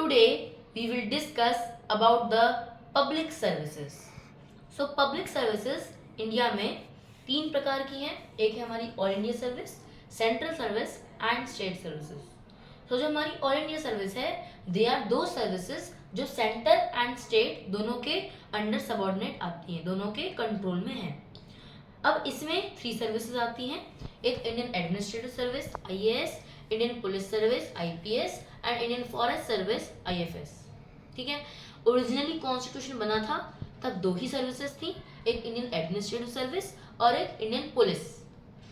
Today we will discuss about the public services. So public services India में तीन प्रकार की हैं. एक है हमारी all India service, central service and state services. तो जो हमारी ऑल इंडिया सर्विस है, दे आर दो सर्विसेज जो सेंटर एंड स्टेट दोनों के अंडर सबऑर्डिनेट आती हैं, दोनों के कंट्रोल में हैं. अब इसमें थ्री सर्विसेज आती हैं. एक Indian administrative service IAS, Indian police service IPS and Indian forest service IFS. ठीक है. ओरिजिनली कॉन्स्टिट्यूशन बना था तब दो ही सर्विसेज थी, एक इंडियन एडमिनिस्ट्रेटिव सर्विस और एक Indian police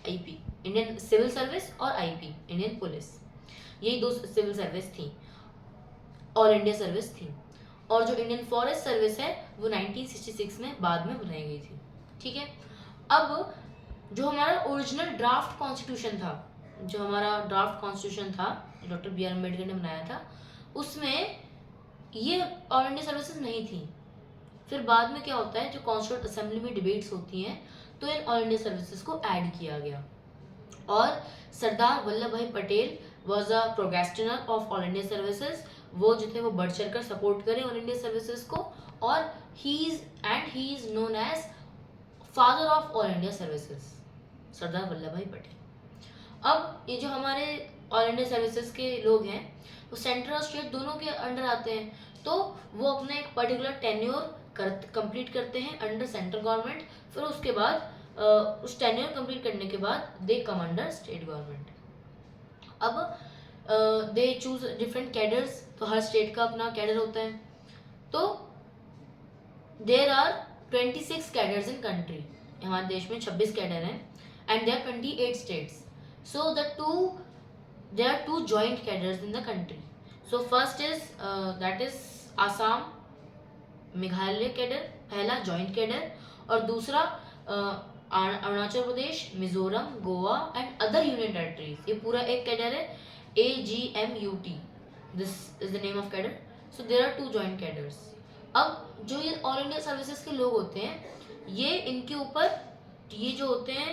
IP, Indian civil service और IP, इंडियन पुलिस. यही दो सिविल सर्विस थी, ऑल इंडिया सर्विस थी. और जो इंडियन फॉरेस्ट सर्विस है वो 1966 में बाद में बनाई गई थी. ठीक है. अब जो हमारा ओरिजिनल ड्राफ्ट कॉन्स्टिट्यूशन था, जो हमारा ड्राफ्ट कॉन्स्टिट्यूशन था डॉक्टर BR अम्बेडकर ने बनाया था, उसमें ये ऑल इंडिया सर्विसेज नहीं थी. फिर बाद में क्या होता है, जो कॉन्स्टिट्यूंट असेंबली में डिबेट्स होती हैं तो इन ऑल इंडिया सर्विसेज को ऐड किया गया. और Sardar Vallabhbhai Patel was a progenitor of all India services. वो जो थे वो बढ़ चढ़ कर सपोर्ट करें ऑल इंडिया सर्विसेज को, और he is known as father of all India services, Sardar Vallabhbhai Patel. अब ये जो हमारे ऑल इंडिया सर्विसेज के लोग हैं वो सेंट्रल और स्टेट दोनों के अंडर आते हैं, तो वो अपना एक पर्टिकुलर टेन्योर कंप्लीट करते हैं अंडर सेंट्रल गवर्नमेंट. फिर उसके बाद उस टेन्योर कंप्लीट करने के बाद दे कम अंडर स्टेट गवर्नमेंट. अब दे चूज डिफरेंट कैडर्स, तो हर स्टेट का अपना कैडर होता है. तो there are 26 cadres in country. हमारे देश में 26 कैडर हैं and there 28 states. So there are two joint cadres in the country. So first is that is Assam, Meghalaya cadre, पहला जॉइंट कैडर, और दूसरा Arunachal Pradesh, Mizoram, Goa and other union territories. ये पूरा एक कैडर है, AGMUT. This is the name of cadre. So there are two joint cadres. अब जो ये ऑल इंडिया सर्विसेज के लोग होते हैं, ये इनके ऊपर ये जो होते हैं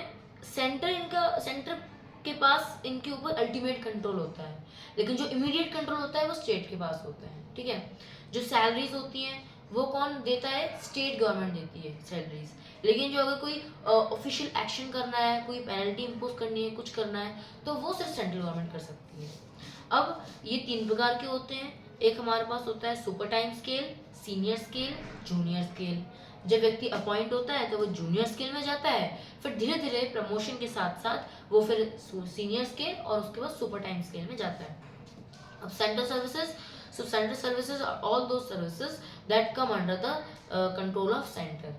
सेंटर के पास इनके ऊपर अल्टीमेट कंट्रोल होता है, लेकिन जो इमीडिएट कंट्रोल होता है वो स्टेट के पास होता है. ठीक है. जो सैलरीज होती हैं वो कौन देता है, स्टेट गवर्नमेंट देती है सैलरीज. लेकिन जो अगर कोई ऑफिशियल एक्शन करना है, कोई पेनल्टी इम्पोज करनी है, कुछ करना है, तो वो सिर्फ सेंट्रल गवर्नमेंट कर सकती है. अब ये तीन प्रकार के होते हैं. एक हमारे पास होता है super time scale, senior scale, junior scale. जब व्यक्ति अपॉइंट होता है तो वो जूनियर स्केल में जाता है, फिर धीरे धीरे प्रमोशन के साथ साथ वो फिर सीनियर स्केल और उसके बाद सुपर टाइम स्केल में जाता है. अब central services, so central services are all those services that come under the control of centre.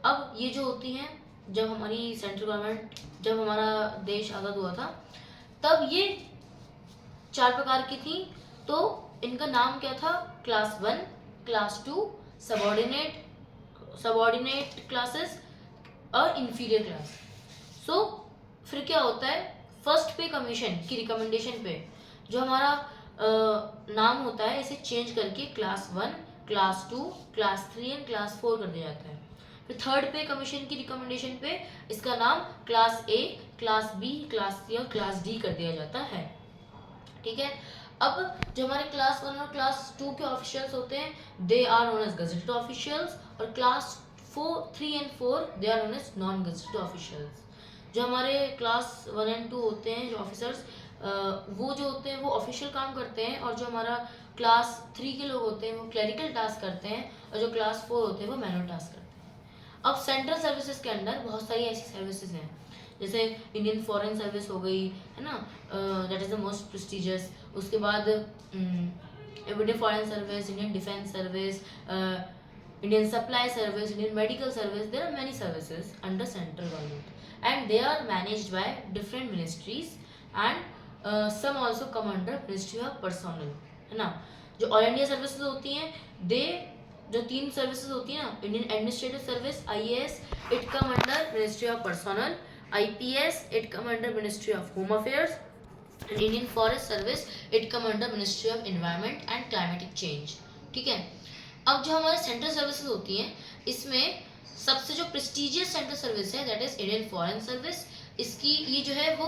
अब ये जो होती हैं, जब हमारी सेंट्रल गवर्नमेंट, जब हमारा देश आज़ाद हुआ था तब ये चार प्रकार की थी. तो इनका नाम क्या था, क्लास 1, क्लास 2, सबऑर्डिनेट क्लासेस और इंफीरियर क्लास. सो फिर क्या होता है, फर्स्ट पे कमीशन की रिकमेंडेशन पे जो हमारा नाम होता है इसे चेंज करके class 1, class 2, class 3 and class 4 कर दिया जाता है. फिर थर्ड पे कमीशन की रिकमेंडेशन पे इसका नाम class A, class B, class C और क्लास D कर दिया जाता है. ठीक है. अब जो हमारे क्लास 1 और क्लास 2 के ऑफिशियल्स होते हैं, they are known as gazetted officials, और class 3 and 4 they are known as non gazetted officials. जो हमारे क्लास 1 एंड 2 होते हैं जो ऑफिसर्स, वो जो होते हैं वो ऑफिशियल काम करते हैं, और जो हमारा क्लास 3 के लोग होते हैं वो क्लरिकल टास्क करते हैं, और जो क्लास 4 होते हैं वो मैनुअल टास्क करते हैं. अब सेंट्रल सर्विसेज के अंदर बहुत सारी ऐसी सर्विसेज हैं, जैसे इंडियन फॉरेन सर्विस हो गई, है ना, that is the most prestigious. उसके बाद Indian foreign service, Indian defence service, Indian supply service, Indian medical service. There are many services under central government and they are managed by different ministries and some also come under ministry of personnel, है ना. जो all India services होती हैं, दे जो तीन services होती हैं ना, Indian administrative service IAS, it come under ministry of personal. IPS, it come under Ministry of Home Affairs, and Indian Forest Service, it come under Ministry of Environment and Climatic Change. ठीक है. अब जो हमारे central services होती हैं, इसमें सबसे जो प्रेस्टिजियस सेंट्रल सर्विस है that is Indian foreign service. इसकी ये जो है वो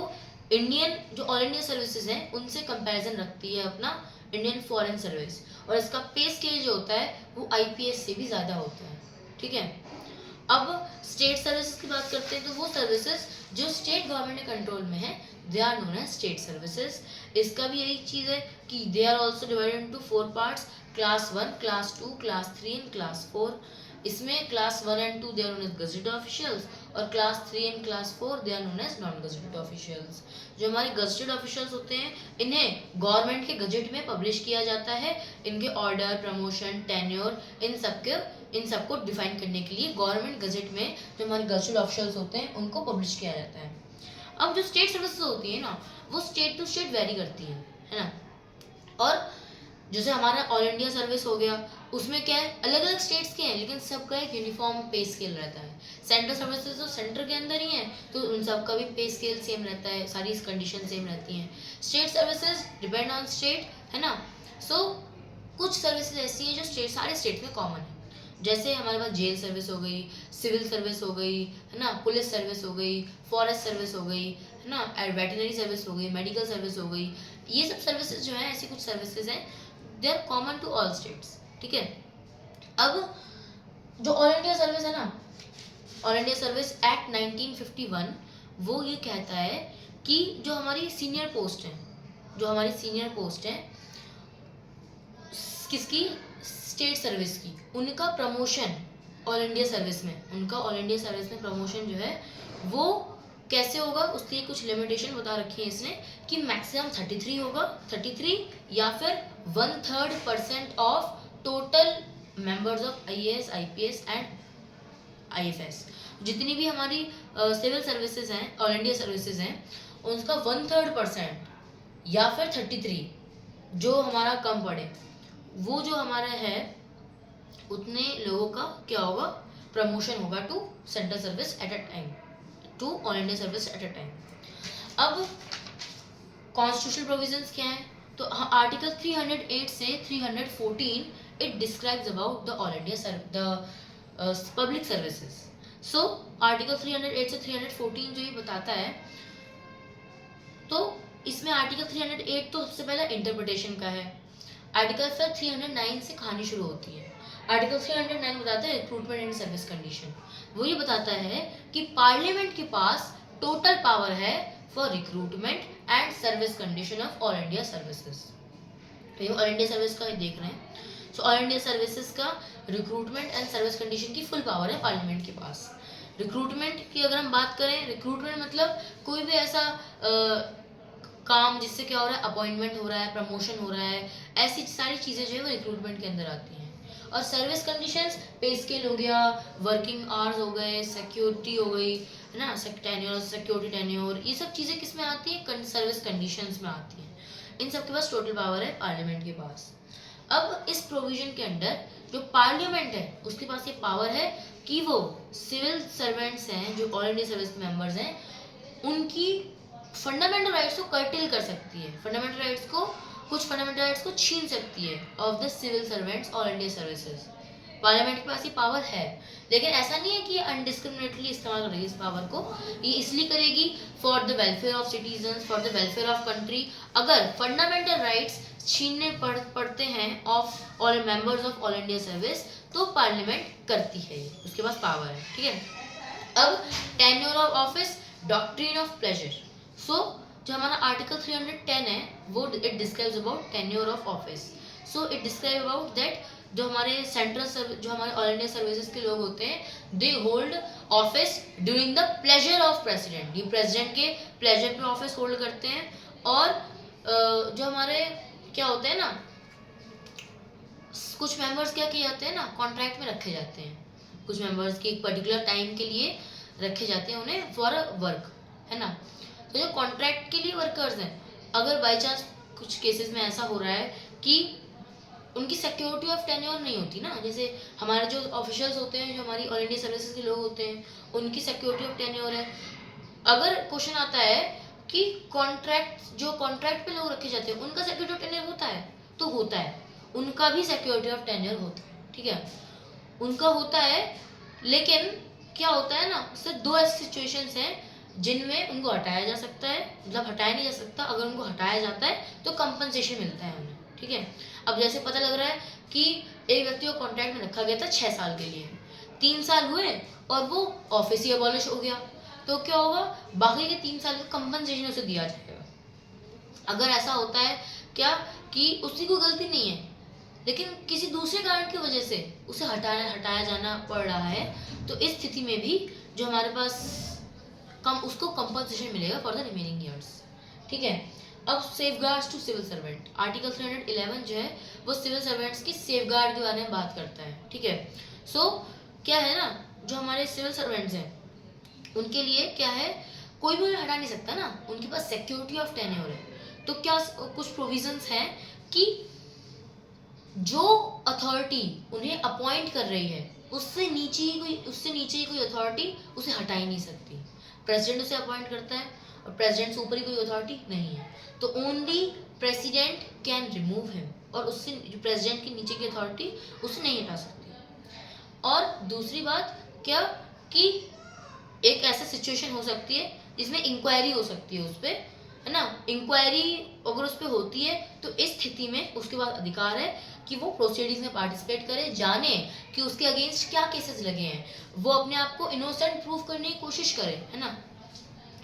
इंडियन जो ऑल इंडिया सर्विसेज हैं उनसे कंपैरिजन रखती है अपना इंडियन फॉरेन सर्विस, और इसका पे स्केल जो होता है वो आईपीएस से भी ज़्यादा होता है, ठीक है। अब स्टेट सर्विसेज की बात करते हैं, तो वो सर्विसेज जो स्टेट गवर्नमेंट के कंट्रोल में है they are known as state services. इसका भी यही चीज़ है कि they are also divided into 4 parts, class 1, class 2, class 3 and class 4। इसमें class 1 and 2 they are known as gazetted officials, और class 3 and class 4 they are known as non gazetted officials. जो हमारे गजेटेड ऑफिशियल्स होते हैं इन्हें government के gazette में publish किया जाता है। इनके ऑर्डर, प्रमोशन, टेन्योर, इन सबको डिफाइन करने के लिए गवर्नमेंट गजेट में जो हमारे गजेटेड ऑफिशियल्स होते हैं उनको पब्लिश किया जाता है। अब जो स्टेट सर्विसेज होती है ना वो स्टेट टू स्टेट वेरी करती है ना। और जैसे हमारा ऑल इंडिया सर्विस हो गया, उसमें क्या है, अलग अलग स्टेट्स के हैं लेकिन सबका एक यूनिफॉर्म पे स्केल रहता है। सेंट्रल सर्विसेज तो सेंटर के अंदर ही है तो उन सबका भी पे स्केल सेम रहता है, सारी कंडीशन सेम रहती हैं। State services depend on state, है ना। सो कुछ सर्विसेज ऐसी हैं जो सारे स्टेट में कॉमन है। जैसे हमारे पास जेल सर्विस हो गई, सिविल सर्विस हो गई, है ना, पुलिस सर्विस हो गई, फॉरेस्ट सर्विस हो गई, है ना, वेटनरी सर्विस हो गई, मेडिकल सर्विस हो गई। ये सब सर्विसेज जो है ऐसी कुछ सर्विसेज हैं they are common to all states, ठीक है। अब जो ऑल इंडिया सर्विस है ना, ऑल इंडिया सर्विस एक्ट 1951 वो ये कहता है कि जो हमारी सीनियर पोस्ट है, जो हमारी सीनियर पोस्ट है किसकी, स्टेट सर्विस की, उनका प्रमोशन ऑल इंडिया सर्विस में, उनका ऑल इंडिया सर्विस में प्रमोशन जो है वो कैसे होगा, उसकी कुछ लिमिटेशन बता रखी है इसने कि मैक्सिमम 33 होगा, 33 या फिर 1/3% of total members of IAS, IPS and IFS. जितनी भी हमारी सिविल सर्विसेज हैं, ऑल इंडिया सर्विसेज हैं, उनका 1/3% या फिर 33 जो हमारा कम पड़े, वो जो हमारा है उतने लोगों का क्या होगा, प्रमोशन होगा to central service at a time, to all India service at a time. अब कॉन्स्टिट्यूशनल प्रोविजंस क्या है, तो आर्टिकल 308 से 314 it describes about the all India the public services. So article 308 से 314 जो ये बताता है, तो इसमें आर्टिकल 308 तो सबसे पहले इंटरप्रिटेशन का है। आर्टिकल फिर 309 से कहानी शुरू होती है। आर्टिकल 309 बताता है रिक्रूटमेंट एंड सर्विस कंडीशन। वो ये बताता है कि पार्लियामेंट के पास टोटल पावर है for recruitment and service condition of all India services. तो ये ऑल इंडिया सर्विस का देख रहे हैं। सो ऑल इंडिया सर्विसेज का रिक्रूटमेंट एंड सर्विस कंडीशन की फुल पावर है पार्लियामेंट के पास। रिक्रूटमेंट की अगर हम बात करें, रिक्रूटमेंट मतलब कोई भी ऐसा काम जिससे क्या हो रहा है, अपॉइंटमेंट हो रहा है, प्रमोशन हो रहा है, ऐसी सारी चीज़ें जो है वो रिक्रूटमेंट के अंदर आती हैं। और सर्विस कंडीशंस पे स्केल हो गया, वर्किंग आवर्स हो गए, सिक्योरिटी हो गई, है ना, टेन्योर, सिक्योरिटी टेन्योर, ये सब चीज़ें किस में आती है, सर्विस कंडीशंस में आती हैं। इन सब के पास टोटल पावर है पार्लियामेंट के पास। अब इस प्रोविजन के अंदर जो पार्लियामेंट है उसके पास ये पावर है कि वो सिविल सर्वेंट्स हैं जो ऑल इंडिया सर्विस मेंबर्स हैं उनकी फंडामेंटल राइट्स को कर्टेल कर सकती है, फंडामेंटल राइट्स को, कुछ फंडामेंटल राइट्स को छीन सकती है of the civil servants all India services. Parliament के पास ये पावर है, लेकिन ऐसा नहीं है कि ये अनडिस्क्रिमिनेटली इस्तेमाल करेगी इस पावर को। ये इसलिए करेगी for the welfare of citizens, for the welfare of country. अगर फंडामेंटल राइट्स छीनने पड़ते हैं of all members of all India service तो पार्लियामेंट करती है, उसके पास पावर है, ठीक है। अब tenure of office, doctrine of pleasure. So जो हमारा आर्टिकल 310 है वो it describes about tenure of office. So it describe about that जो हमारे जो हमारे ऑल इंडिया सर्विसेज के लोग होते हैं they hold office during the pleasure of president. ये प्रेसिडेंट के प्लेजर पे ऑफिस होल्ड करते हैं। और जो हमारे क्या होते हैं ना, कुछ मेंबर्स क्या किए जाते हैं ना, कॉन्ट्रैक्ट में रखे जाते हैं, कुछ मेंबर्स की एक पर्टिकुलर टाइम के लिए रखे जाते हैं उन्हें फॉर अ वर्क, है ना। तो जो कॉन्ट्रैक्ट के लिए वर्कर्स हैं, अगर बाई चांस कुछ केसेस में ऐसा हो रहा है कि उनकी सिक्योरिटी ऑफ टेन्योर नहीं होती ना, जैसे हमारे जो ऑफिशियल्स होते हैं, जो हमारी ऑल इंडिया सर्विसेज के लोग होते हैं, उनकी सिक्योरिटी ऑफ टेन्योर है। अगर क्वेश्चन आता है कि जो कॉन्ट्रैक्ट पे लोग रखे जाते हैं उनका सिक्योरिटी ऑफ टेन्योर होता है, तो होता है, उनका भी सिक्योरिटी ऑफ टेन्योर होता है, ठीक है, उनका होता है। लेकिन क्या होता है ना, सिर्फ दो ऐसी सिचुएशंस हैं जिनमें उनको हटाया जा सकता है, मतलब हटाया नहीं जा सकता, अगर उनको हटाया जाता है तो कंपनसेशन मिलता है उन्हें, ठीक है। अब जैसे पता लग रहा है कि एक व्यक्ति को कॉन्ट्रैक्ट में रखा गया था 6 साल के लिए, 3 साल हुए और वो ऑफिस ही अबॉलिश हो गया, तो क्या होगा, बाकी के 3 साल का कंपनसेशन उसे दिया जाएगा। अगर ऐसा होता है क्या कि उसकी कोई गलती नहीं है, लेकिन किसी दूसरे कारण की वजह से उसे हटाया जाना पड़ रहा है, तो इस स्थिति में भी जो हमारे पास उसको कंपनसेशन मिलेगा फॉर द रिमेनिंग ईयर्स, ठीक है। अब safeguards to civil servant, article 311 जो है वो सिविल सर्वेंट्स की सेफगार्ड के बारे में बात करता है, ठीक है। सो क्या है ना, जो हमारे सिविल सर्वेंट्स हैं उनके लिए क्या है, कोई भी उन्हें हटा नहीं सकता ना, उनके पास सिक्योरिटी ऑफ टेन्योर है। तो क्या कुछ प्रोविजंस हैं कि जो अथॉरिटी उन्हें अपॉइंट कर रही है उससे नीचे ही कोई अथॉरिटी उसे हटा ही नहीं सकती। प्रेसिडेंट उसे अपॉइंट करता है और प्रेसिडेंट से ऊपर ही कोई अथॉरिटी नहीं है, तो only president can remove him, और उससे प्रेसिडेंट के नीचे की अथॉरिटी उसे नहीं हटा सकती। और दूसरी बात क्या कि एक ऐसा सिचुएशन हो सकती है जिसमें इंक्वायरी हो सकती है उस पर, है ना। इंक्वायरी अगर उस पर होती है तो इस स्थिति में उसके पास अधिकार है कि वो प्रोसीडिंग्स में पार्टिसिपेट करे, जाने कि उसके अगेंस्ट क्या केसेस लगे हैं, वो अपने आप को इनोसेंट प्रूव करने की कोशिश करे, है ना।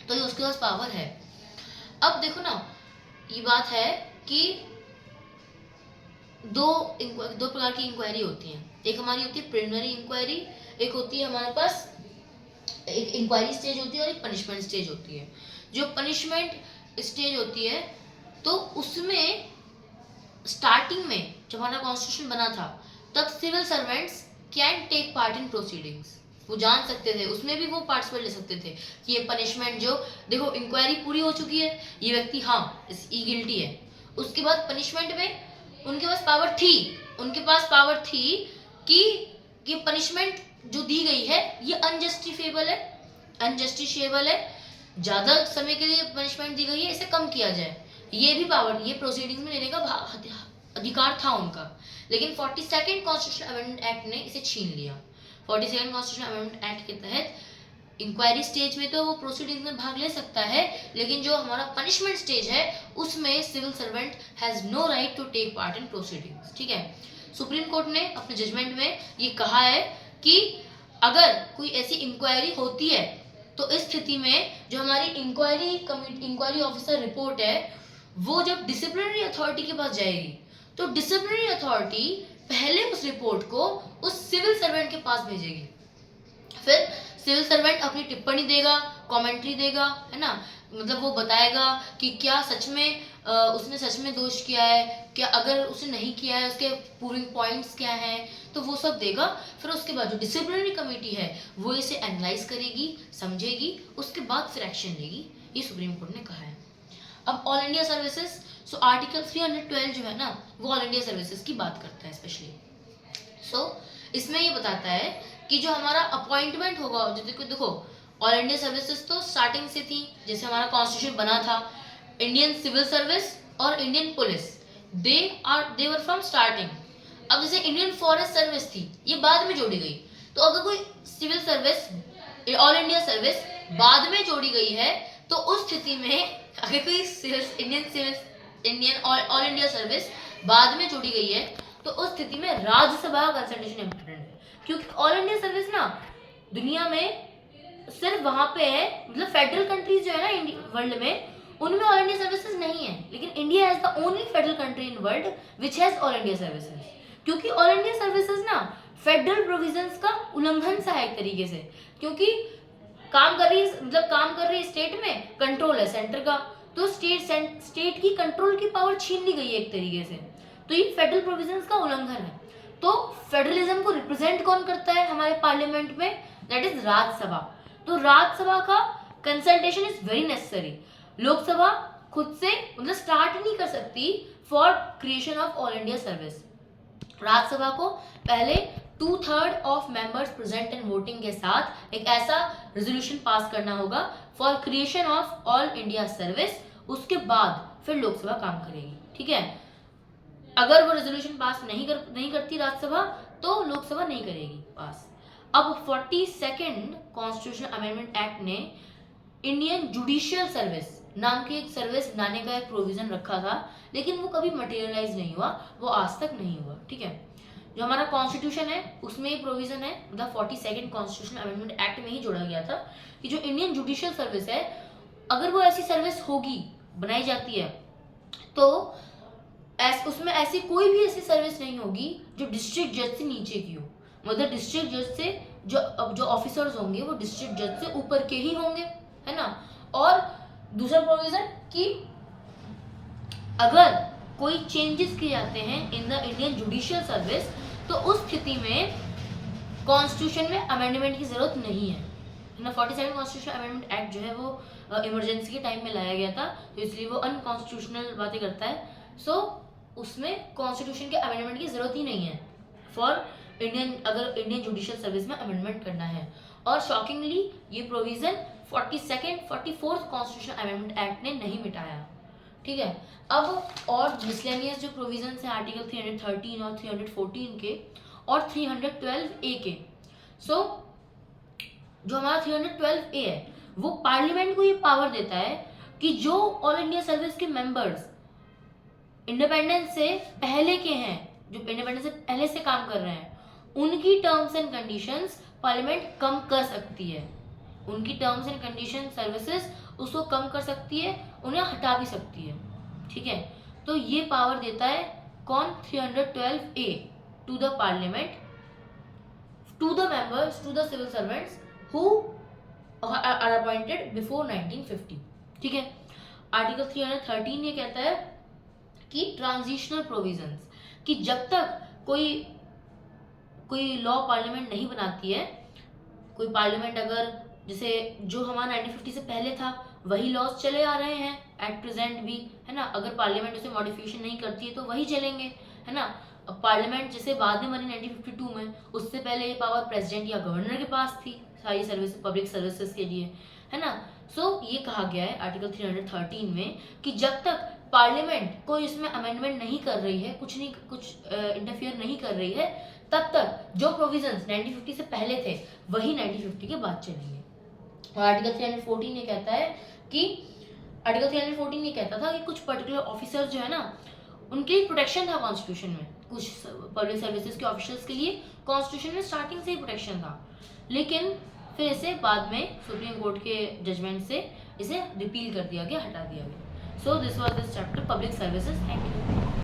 तो ये उसके पास पावर है। अब देखो ना, ये बात है कि दो प्रकार की इंक्वायरी होती है। एक हमारी होती है प्रिलिमिनरी इंक्वायरी, एक होती है हमारे पास एक इंक्वायरी स्टेज होती है और एक पनिशमेंट स्टेज होती है। जो पनिशमेंट स्टेज होती है तो उसमें स्टार्टिंग में जब हमारा कॉन्स्टिट्यूशन बना था तब civil servants can take part in proceedings, वो जान सकते थे, उसमें भी वो पार्टिसिपेट ले सकते थे कि ये पनिशमेंट जो, देखो इंक्वायरी पूरी हो चुकी है, ये व्यक्ति हाँ ये गिल्टी है, उसके बाद पनिशमेंट में उनके पास पावर थी कि ये पनिशमेंट जो दी गई है ये अनजस्टिफिएबल है, ज्यादा समय के लिए पनिशमेंट दी गई है, इसे कम किया जाए, ये भी पावर, ये प्रोसीडिंग्स में लेने का अधिकार था उनका। लेकिन 42nd कॉन्स्टिट्यूशन अमेंडमेंट एक्ट ने इसे छीन लिया। 42nd कॉन्स्टिट्यूशन अमेंडमेंट एक्ट के तहत इंक्वायरी स्टेज में तो वो प्रोसीडिंग्स में भाग ले सकता है, लेकिन जो हमारा पनिशमेंट स्टेज है उसमें civil servant has no right to take part in proceedings, ठीक है। सुप्रीम कोर्ट ने अपने जजमेंट में ये कहा है कि अगर कोई ऐसी इंक्वायरी होती है तो इस स्थिति में जो हमारी इंक्वायरी ऑफिसर रिपोर्ट है वो जब डिसिप्लिनरी अथॉरिटी के पास जाएगी तो डिसिप्लिनरी अथॉरिटी पहले उस रिपोर्ट को उस सिविल सर्वेंट के पास भेजेगी, फिर सिविल सर्वेंट अपनी टिप्पणी देगा, कमेंट्री देगा, है ना, मतलब वो बताएगा कि क्या सच में उसने सच में दोष किया है, क्या अगर उसने नहीं किया है उसके प्रूविंग पॉइंट्स क्या हैं, तो वो सब देगा। फिर उसके बाद जो डिसिप्लिनरी कमेटी है वो इसे एनालाइज करेगी, समझेगी, उसके बाद फिर एक्शन लेगी, ये सुप्रीम कोर्ट ने कहा है। अब all India services, so article 312 जो है ना वो ऑल इंडिया सर्विसेज की बात करता है स्पेशली। सो इसमें ये बताता है कि जो हमारा अपॉइंटमेंट होगा, देखो ऑल इंडिया सर्विसेज तो स्टार्टिंग से थी, जैसे हमारा कॉन्स्टिट्यूशन बना था, इंडियन सिविल सर्विस और Indian police, they were from starting. अब जैसे इंडियन फॉरेस्ट सर्विस थी, ये बाद में जोड़ी गई, तो अगर कोई civil service all India service बाद में जोड़ी गई है तो उस स्थिति में अगर कोई इंडियन ऑल इंडिया सर्विस बाद में जोड़ी गई है तो उस स्थिति में राज्यसभा का कंसल्टेशन इम्पोर्टेंट है, क्योंकि ऑल इंडिया सर्विस ना दुनिया में सिर्फ वहां पे है, मतलब फेडरल कंट्रीज जो है ना वर्ल्ड में उनमें ऑल इंडिया सर्विसेज नहीं है, लेकिन India has the only federal country in world which has all India services, क्योंकि ऑल इंडिया सर्विसेज ना फेडरल प्रोविजंस का उल्लंघन सा है एक तरीके से, क्योंकि काम कर रही स्टेट में कंट्रोल है सेंटर का, तो स्टेट की कंट्रोल की पावर छीन ली गई है एक तरीके से, तो ये फेडरल प्रोविजंस का उल्लंघन है। तो फेडरलिज्म को रिप्रेजेंट कौन करता है हमारे पार्लियामेंट में, दैट इज राज्यसभा। तो राज्यसभा का consultation is very necessary, Lok Sabha खुद से मतलब स्टार्ट नहीं कर सकती for creation of all India service. Rajya Sabha को पहले 2/3 of members present and voting के साथ एक ऐसा रेजोल्यूशन पास करना होगा for creation of all India service, उसके बाद फिर लोकसभा काम करेगी, ठीक है। अगर वो रेजोल्यूशन पास नहीं करती राज्यसभा तो लोकसभा नहीं करेगी पास। अब 42nd कॉन्स्टिट्यूशन अमेंडमेंट एक्ट ने इंडियन जुडिशियल सर्विस नाम की एक सर्विस लाने का एक प्रोविजन रखा था, लेकिन वो कभी मटेरियलाइज नहीं हुआ, वो आज तक नहीं हुआ। ठीक है, जो हमारा कॉन्स्टिट्यूशन है उसमें ये प्रोविजन है, मतलब 42nd कॉन्स्टिट्यूशन अमेंडमेंट एक्ट में ही जोड़ा गया था कि जो इंडियन जुडिशियल सर्विस है, अगर वो ऐसी सर्विस होगी, बनाई जाती है, तो उसमें ऐसी कोई भी ऐसी सर्विस नहीं होगी जो डिस्ट्रिक्ट जज से नीचे की हो, मतलब डिस्ट्रिक्ट जज से जो ऑफिसर्स होंगे वो डिस्ट्रिक्ट जज से ऊपर के ही होंगे, है ना। और दूसरा प्रोविजन कि अगर कोई चेंजेस किए जाते हैं in the Indian judicial service, तो उस स्थिति में कॉन्स्टिट्यूशन में अमेंडमेंट की जरूरत नहीं है ना। 42nd कॉन्स्टिट्यूशन अमेंडमेंट एक्ट जो है वो इमरजेंसी के टाइम में लाया गया था, तो इसलिए वो अनकॉन्स्टिट्यूशनल बातें करता है। सो उसमें कॉन्स्टिट्यूशन के अमेंडमेंट की जरूरत ही नहीं है फॉर इंडियन, अगर इंडियन जुडिशियल सर्विस में अमेंडमेंट करना है। और शॉकिंगली ये provision 44th constitution amendment act ने नहीं मिटाया। ठीक है, अब और मिसलेनियस जो प्रोविजन है आर्टिकल 313 और 314 के और 312A के। सो जो हमारा 312A है वो पार्लियामेंट को ये पावर देता है कि जो ऑल इंडिया सर्विस के मेंबर्स इंडिपेंडेंस से पहले के हैं, जो इंडिपेंडेंस से पहले से काम कर रहे हैं, उनकी टर्म्स एंड कंडीशंस पार्लियामेंट कम कर सकती है। उनकी टर्म्स एंड कंडीशन सर्विसेज उसको कम कर सकती है, उन्हें हटा भी सकती है। ठीक है, तो ये पावर देता है कौन, 312A to the parliament, to the members, to the civil servants who are appointed before 1950। ठीक है, आर्टिकल 313 ये कहता है कि ट्रांजिशनल प्रोविजंस, कि जब तक कोई लॉ पार्लियामेंट नहीं बनाती है, कोई पार्लियामेंट अगर जैसे जो हमारा 1950 से पहले था वही लॉज चले आ रहे हैं एट प्रेजेंट भी, है ना। अगर पार्लियामेंट उसे मॉडिफिकेशन नहीं करती है तो वही चलेंगे, है ना। अब पार्लियामेंट जैसे बाद में बनी 1952 में, उससे पहले ये पावर प्रेसिडेंट या गवर्नर के पास थी सारी सर्विस, पब्लिक सर्विसेज के लिए, है ना। सो ये कहा गया है आर्टिकल 313 में कि जब तक पार्लियामेंट कोई इसमें अमेंडमेंट नहीं कर रही है, कुछ इंटरफियर नहीं कर रही है, तब तक जो प्रोविजंस 1950 से पहले थे वही 1950 के बाद चलेंगे। और आर्टिकल 314 ये कहता है कि आर्टिकल 314 ये कहता था कि कुछ पर्टिकुलर ऑफिसर्स जो है ना, उनके प्रोटेक्शन था कॉन्स्टिट्यूशन में, कुछ पब्लिक सर्विसेज के ऑफिसर्स के लिए कॉन्स्टिट्यूशन में स्टार्टिंग से ही प्रोटेक्शन था, लेकिन फिर इसे बाद में सुप्रीम कोर्ट के जजमेंट से इसे रिपील कर दिया गया, हटा दिया गया। So this was this chapter public services. Thank you.